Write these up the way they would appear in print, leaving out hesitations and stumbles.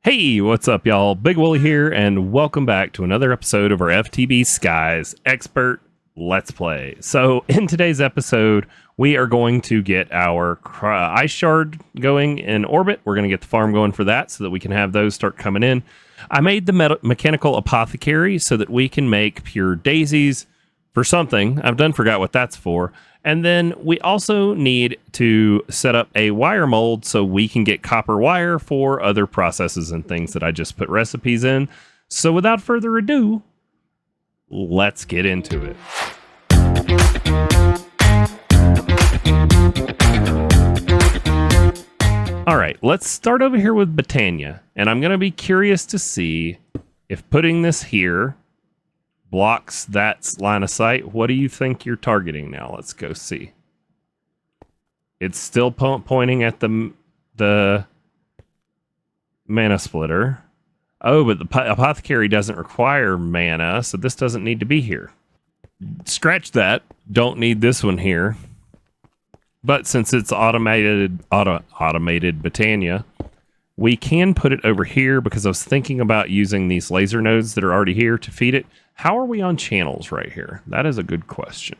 Hey, what's up, y'all? Big Wooly here, and welcome back to another episode of our FTB Skies Expert Let's Play. So, in today's episode, we are going to get our ice shard going in orbit. We're going to get the farm going for that so that we can have those start coming in. I made the mechanical apothecary so that we can make pure daisies for something. I've forgot what that's for. And then we also need to set up a wire mold so we can get copper wire for other processes and things that I just put recipes in. So without further ado, let's get into it. All right, let's start over here with Botania. And I'm going to be curious to see if putting this here blocks that line of sight. What do you think you're targeting now? Let's go see. It's still pointing at the mana splitter. Oh, but the apothecary doesn't require mana, so this doesn't need to be here. Scratch that. Don't need this one here. But since it's automated Botania, we can put it over here because I was thinking about using these laser nodes that are already here to feed it. How are we on channels right here? That is a good question.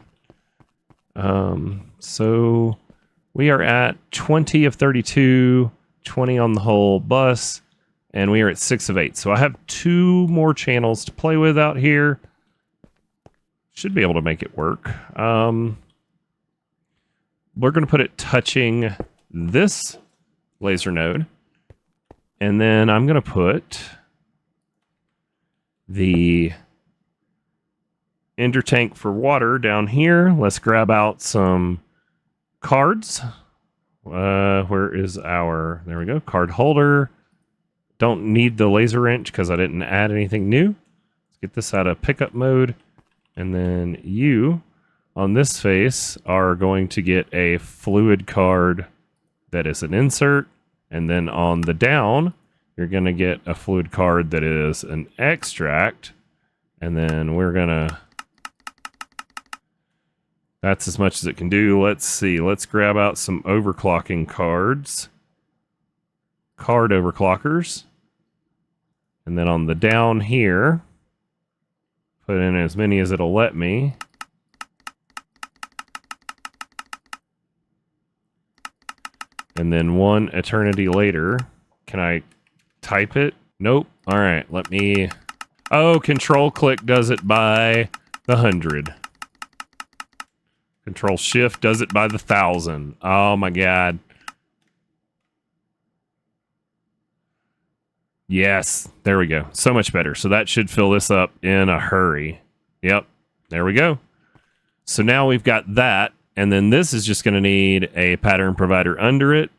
So we are at 20 of 32, 20 on the whole bus, and we are at 6 of 8. So I have 2 more channels to play with out here. Should be able to make it work. We're going to put it touching this laser node. And then I'm going to put the ender tank for water down here. Let's grab out some cards. Where is our... There we go. Card holder. Don't need the laser wrench because I didn't add anything new. Let's get this out of pickup mode. And then you, on this face, are going to get a fluid card that is an insert. And then on the down, you're going to get a fluid card that is an extract. And then we're going to... That's as much as it can do. Let's see. Let's grab out some overclocking cards. Card overclockers. And then on the down here, put in as many as it'll let me. And then one eternity later, can I type it? Nope. All right, let me... Oh, control click does it by the 100. Control shift does it by the 1,000. Oh my god. Yes, there we go. So much better. So that should fill this up in a hurry. Yep, there we go. So now we've got that. And then this is just going to need a pattern provider under it.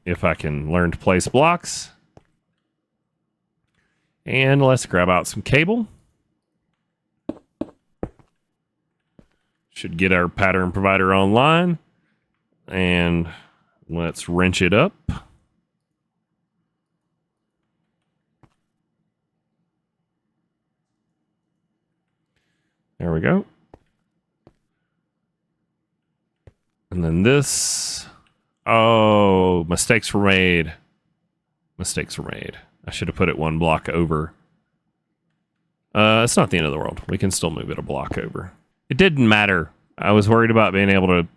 If I can learn to place blocks. And let's grab out some cable. Should get our pattern provider online. And let's wrench it up. There we go. And then this. Oh, mistakes were made. Mistakes were made. I should have put it one block over. It's not the end of the world. We can still move it a block over. It didn't matter. I was worried about being able to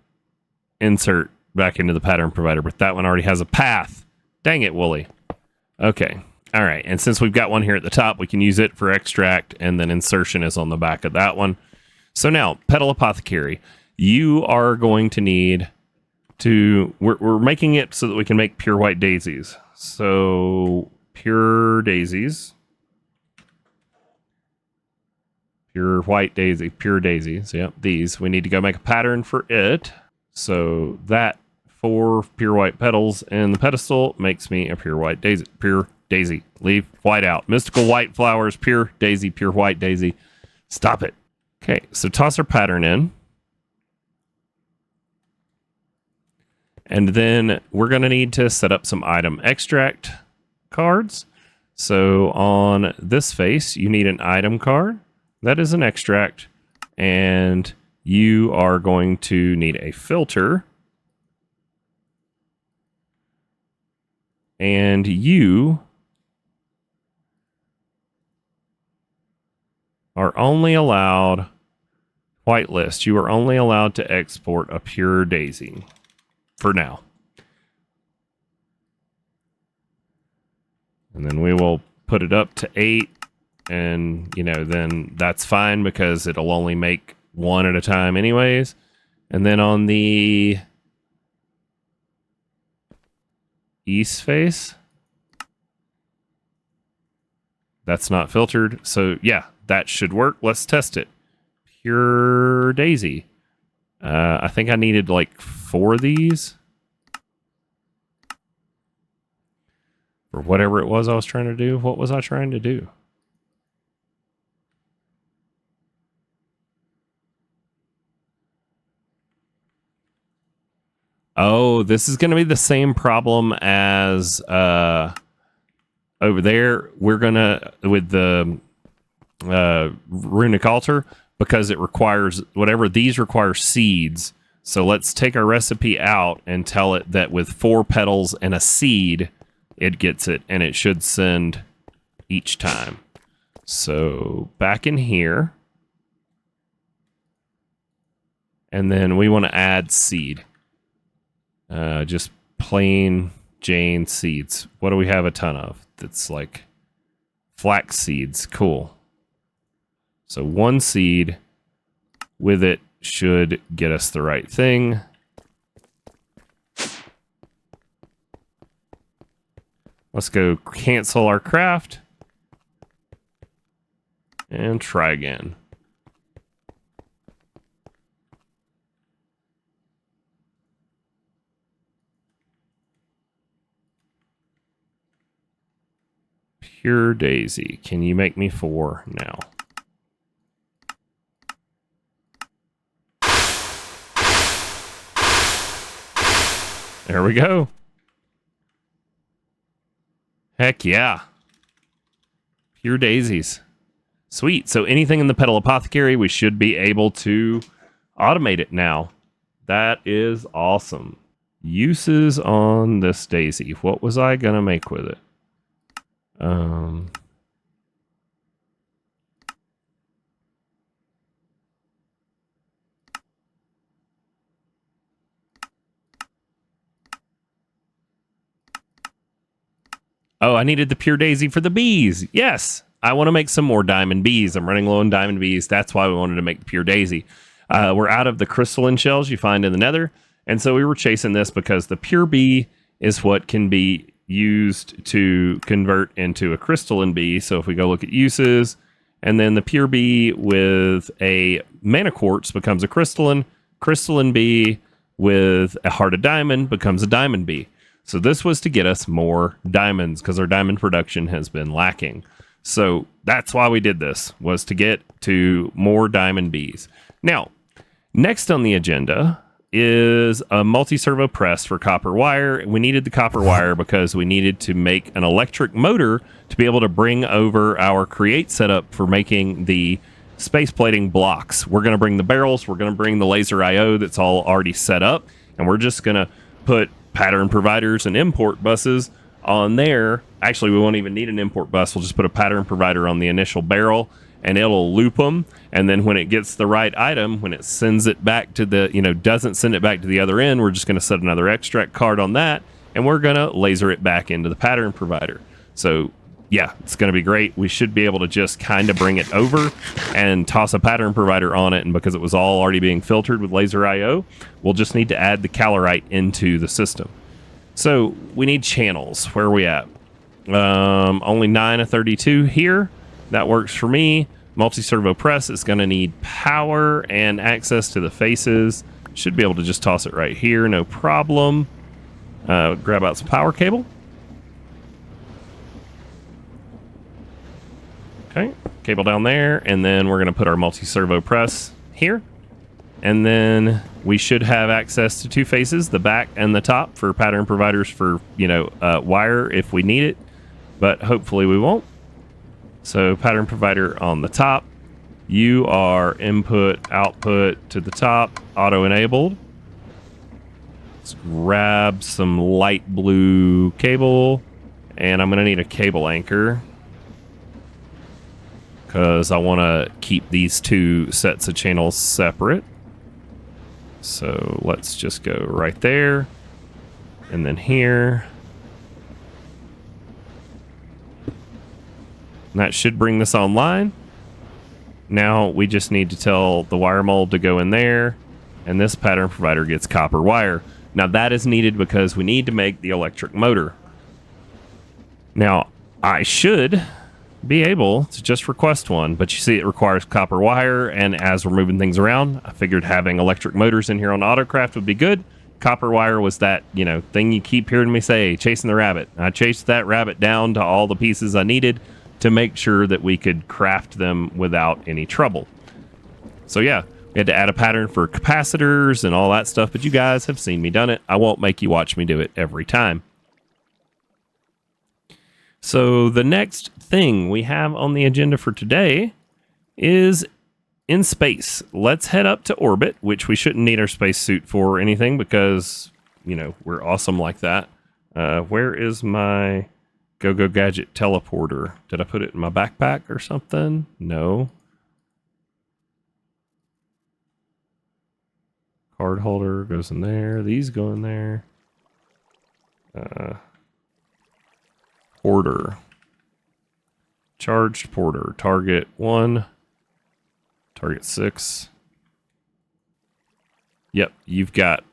insert back into the pattern provider, but that one already has a path. Dang it, Wooly. Okay. All right. And since we've got one here at the top, we can use it for extract, and then insertion is on the back of that one. So now, Petal Apothecary, you are going to need to... We're making it so that we can make pure white daisies. So, pure daisies. Pure white daisy, pure daisies. Yep, these. We need to go make a pattern for it. So, that 4 pure white petals in the pedestal makes me a pure white daisy. Pure daisy. Leave white out. Mystical white flowers, pure daisy, pure white daisy. Stop it. Okay, so toss our pattern in. And then we're going to need to set up some item extract cards. So on this face, you need an item card. That is an extract. And you are going to need a filter. And you are only allowed, whitelist, you are only allowed to export a pure daisy for now. And then we will put it up to 8, and then that's fine because it'll only make one at a time anyways. And then on the east face, that's not filtered. So yeah, that should work. Let's test it. Pure daisy. I think I needed like 4 of these for whatever it was I was trying to do. What was I trying to do? Oh, this is going to be the same problem as over there. We're going to, with the runic altar, because it requires, whatever these require seeds. So let's take our recipe out and tell it that with 4 petals and a seed, it gets it, and it should send each time. So back in here. And then we want to add seed. Just plain Jane seeds. What do we have a ton of? That's like flax seeds. Cool. So 1 seed with it should get us the right thing. Let's go cancel our craft and try again. Pure daisy. Can you make me 4 now? There we go. Heck yeah. Pure daisies. Sweet. So anything in the petal apothecary, we should be able to automate it now. That is awesome. Uses on this daisy. What was I going to make with it? Oh, I needed the pure daisy for the bees. Yes, I want to make some more diamond bees. I'm running low on diamond bees. That's why we wanted to make the pure daisy. We're out of the crystalline shells you find in the nether. And so we were chasing this because the pure bee is what can be used to convert into a crystalline bee. So if we go look at uses, and then the pure bee with a mana quartz becomes a crystalline bee with a heart of diamond becomes a diamond bee. So this was to get us more diamonds because our diamond production has been lacking. So that's why we did this, was to get to more diamond bees. Now, next on the agenda is a multi-servo press for copper wire. We needed the copper wire because we needed to make an electric motor to be able to bring over our create setup for making the space plating blocks. We're going to bring the barrels. We're going to bring the laser IO that's all already set up. And we're just going to put pattern providers and import buses on there. Actually, we won't even need an import bus. We'll just put a pattern provider on the initial barrel and it'll loop them. And then when it gets the right item, when it sends it back to the, doesn't send it back to the other end, we're just going to set another extract card on that and we're going to laser it back into the pattern provider. So yeah, it's going to be great. We should be able to just kind of bring it over and toss a pattern provider on it. And because it was all already being filtered with laser IO, we'll just need to add the calorite into the system. So we need channels. Where are we at? Only 9 of 32 here. That works for me. Multi-servo press is going to need power and access to the faces. Should be able to just toss it right here. No problem. Grab out some power cable. Okay, cable down there, and then we're going to put our multi-servo press here. And then we should have access to 2 faces, the back and the top, for pattern providers for, wire if we need it. But hopefully we won't. So pattern provider on the top. You are input, output to the top, auto-enabled. Let's grab some light blue cable, and I'm going to need a cable anchor because I want to keep these two sets of channels separate. So let's just go right there, and then here. And that should bring this online. Now we just need to tell the wire mold to go in there, and this pattern provider gets copper wire. Now that is needed because we need to make the electric motor. Now I should be able to just request one, but you see it requires copper wire, and as we're moving things around, I figured having electric motors in here on AutoCraft would be good. Copper wire was that, thing you keep hearing me say, chasing the rabbit. I chased that rabbit down to all the pieces I needed to make sure that we could craft them without any trouble. So yeah, we had to add a pattern for capacitors and all that stuff, but you guys have seen me done it. I won't make you watch me do it every time. So the next thing we have on the agenda for today is in space. Let's head up to orbit, which we shouldn't need our spacesuit for or anything because, we're awesome like that. Where is my Go-Go Gadget teleporter? Did I put it in my backpack or something? No. Card holder goes in there. These go in there. Porter. Charged porter. Target 1. Target 6. Yep, you've got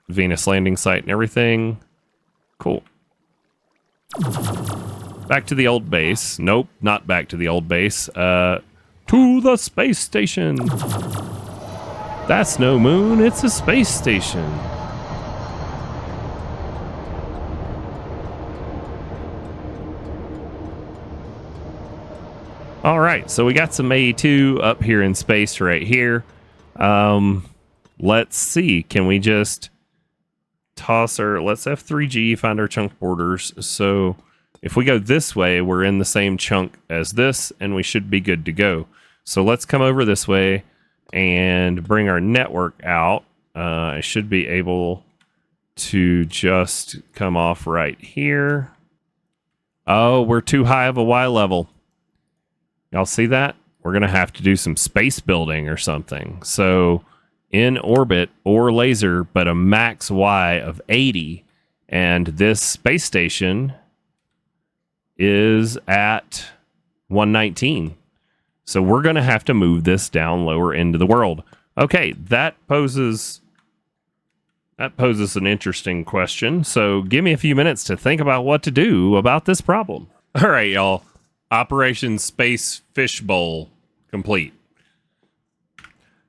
Venus landing site and everything. Cool. Back to the old base. Nope, not back to the old base. To the space station. That's no moon, it's a space station. All right, so we got some A2 up here in space right here. Let's see, can we just toss our, let's F3G, find our chunk borders. So if we go this way, we're in the same chunk as this, and we should be good to go. So let's come over this way and bring our network out. I should be able to just come off right here. Oh, we're too high of a Y level. Y'all see that? We're going to have to do some space building or something. So in orbit or laser, but a max Y of 80. And this space station is at 119. So we're going to have to move this down lower into the world. Okay, that poses an interesting question. So give me a few minutes to think about what to do about this problem. All right, y'all. Operation Space Fishbowl complete.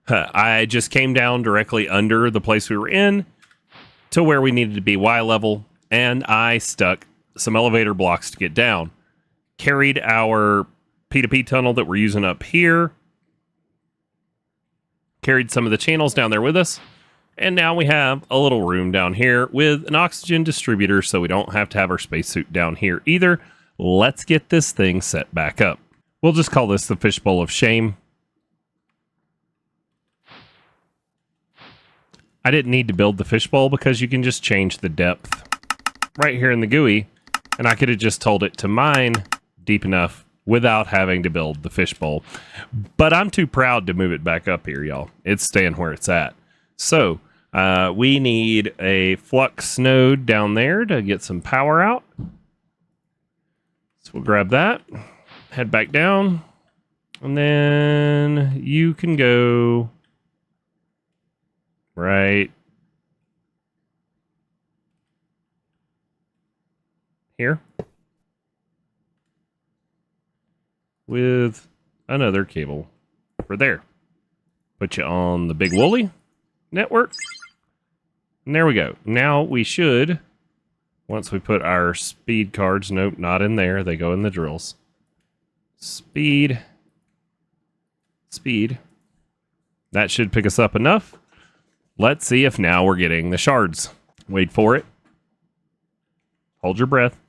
I just came down directly under the place we were in to where we needed to be Y level, and I stuck some elevator blocks to get down. Carried our P2P tunnel that we're using up here. Carried some of the channels down there with us. And now we have a little room down here with an oxygen distributor, so we don't have to have our spacesuit down here either. Let's get this thing set back up. We'll just call this the fishbowl of shame. I didn't need to build the fishbowl because you can just change the depth right here in the GUI, and I could have just told it to mine deep enough without having to build the fishbowl. But I'm too proud to move it back up here, y'all. It's staying where it's at. So we need a flux node down there to get some power out. So we'll grab that, head back down, and then you can go right here with another cable for there. Put you on the big woolly network. And there we go. Now we should, once we put our speed cards, nope, not in there. They go in the drills. Speed. That should pick us up enough. Let's see if now we're getting the shards. Wait for it. Hold your breath.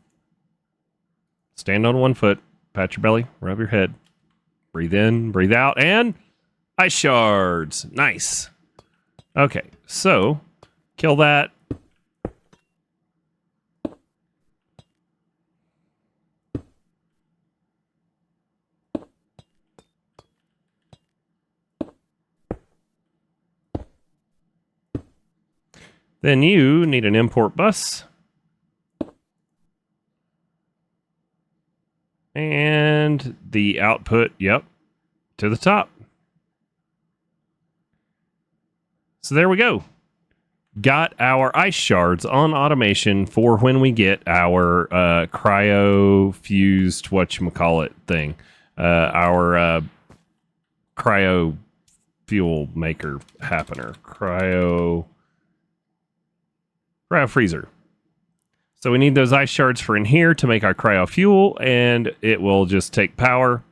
Stand on one foot. Pat your belly. Rub your head. Breathe in, breathe out, and Ice shards. Nice. Okay, so kill that. Then you need an import bus. And the output, yep, to the top. So there we go. Got our ice shards on automation for when we get our cryo-fused, whatchamacallit thing. Our cryo fuel maker happener. Cryo freezer. So we need those ice shards for in here to make our cryo fuel, and it will just take power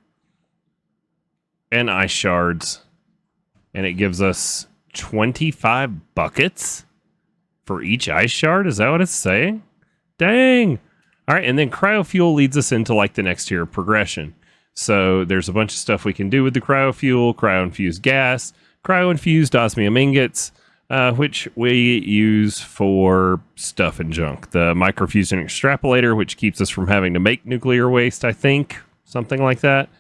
and ice shards, and it gives us 25 buckets for each ice shard. Is that what it's saying? Dang. All right, and then cryo fuel leads us into like the next tier of progression. So there's a bunch of stuff we can do with the cryo fuel, cryo-infused gas, cryo-infused osmium ingots, which we use for stuff and junk. The microfusion extrapolator, which keeps us from having to make nuclear waste, I think. Something like that.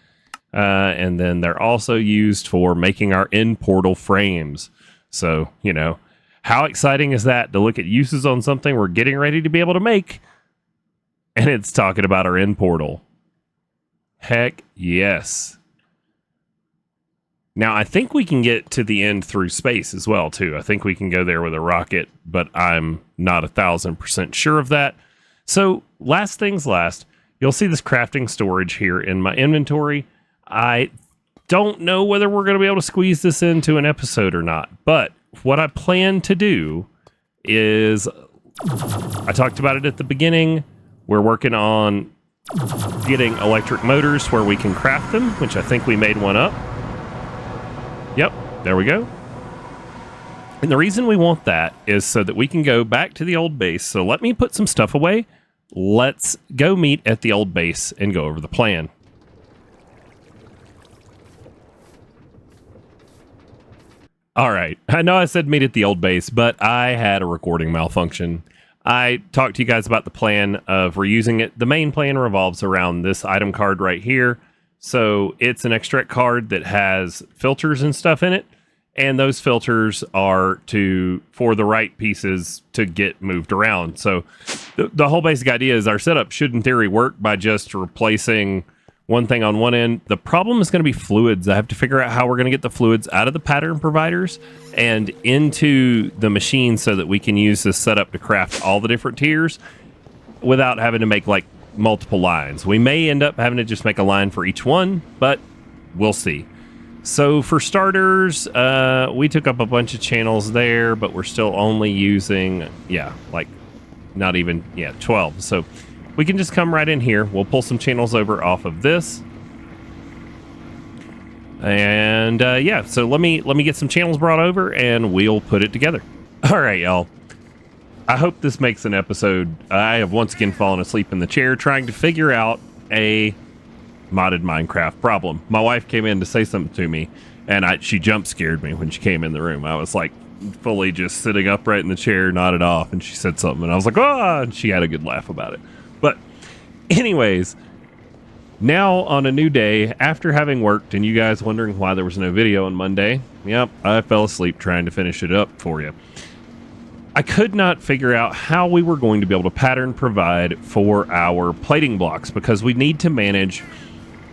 And then they're also used for making our end portal frames. So, you know, how exciting is that to look at uses on something we're getting ready to be able to make? And it's talking about our end portal. Heck yes. Now, I think we can get to the end through space as well, too. I think we can go there with a rocket, but I'm not 1,000% sure of that. So, last things last, you'll see this crafting storage here in my inventory. I don't know whether we're going to be able to squeeze this into an episode or not, but what I plan to do is, I talked about it at the beginning, we're working on getting electric motors where we can craft them, which I think we made one up. Yep, there we go. And the reason we want that is so that we can go back to the old base. So let me put some stuff away. Let's go meet at the old base and go over the plan. All right, I know I said meet at the old base, but I had a recording malfunction. I talked to you guys about the plan of reusing it. The main plan revolves around this item card right here. So it's an extract card that has filters and stuff in it. And those filters are for the right pieces to get moved around. So the whole basic idea is our setup should in theory work by just replacing one thing on one end. The problem is going to be fluids. I have to figure out how we're going to get the fluids out of the pattern providers and into the machine so that we can use this setup to craft all the different tiers without having to make like multiple lines. We may end up having to just make a line for each one, but we'll see. So for starters, we took up a bunch of channels there, but we're still only using, 12. So we can just come right in here. We'll pull some channels over off of this. And so let me get some channels brought over and we'll put it together. All right, y'all. I hope this makes an episode. I have once again fallen asleep in the chair trying to figure out a modded Minecraft problem. My wife came in to say something to me, and she jump scared me when she came in the room. I was like fully just sitting upright in the chair, nodded off, and she said something, and I was like, "Ah!" And she had a good laugh about it. But anyways, now on a new day, after having worked, and you guys wondering why there was no video on Monday, yep, I fell asleep trying to finish it up for you. I could not figure out how we were going to be able to pattern provide for our plating blocks because we need to manage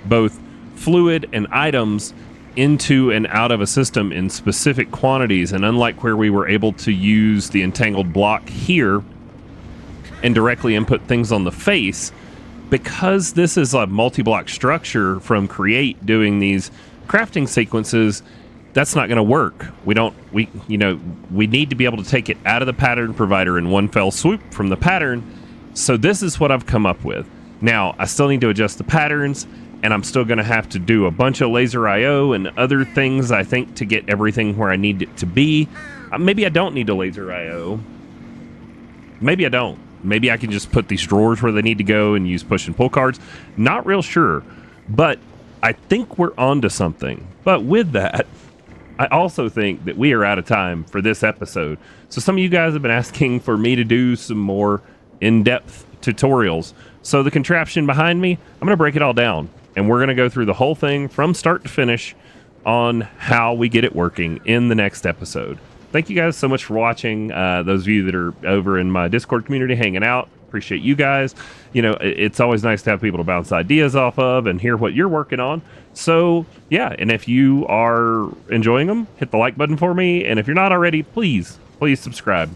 both fluid and items into and out of a system in specific quantities. And unlike where we were able to use the entangled block here and directly input things on the face, because this is a multi-block structure from Create doing these crafting sequences, that's not going to work. We need to be able to take it out of the pattern provider in one fell swoop from the pattern. So this is what I've come up with. Now, I still need to adjust the patterns, and I'm still going to have to do a bunch of laser IO and other things, I think, to get everything where I need it to be. Maybe I don't need a laser IO. Maybe I don't. Maybe I can just put these drawers where they need to go and use push and pull cards. Not real sure, but I think we're onto something. But with that, I also think that we are out of time for this episode. So some of you guys have been asking for me to do some more in-depth tutorials. So the contraption behind me, I'm going to break it all down. And we're going to go through the whole thing from start to finish on how we get it working in the next episode. Thank you guys so much for watching. Those of you that are over in my Discord community hanging out, appreciate you guys. You know, it's always nice to have people to bounce ideas off of and hear what you're working on. So yeah, and if you are enjoying them, hit the like button for me. And if you're not already, please subscribe.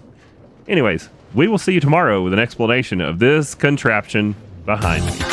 Anyways, we will see you tomorrow with an explanation of this contraption behind me.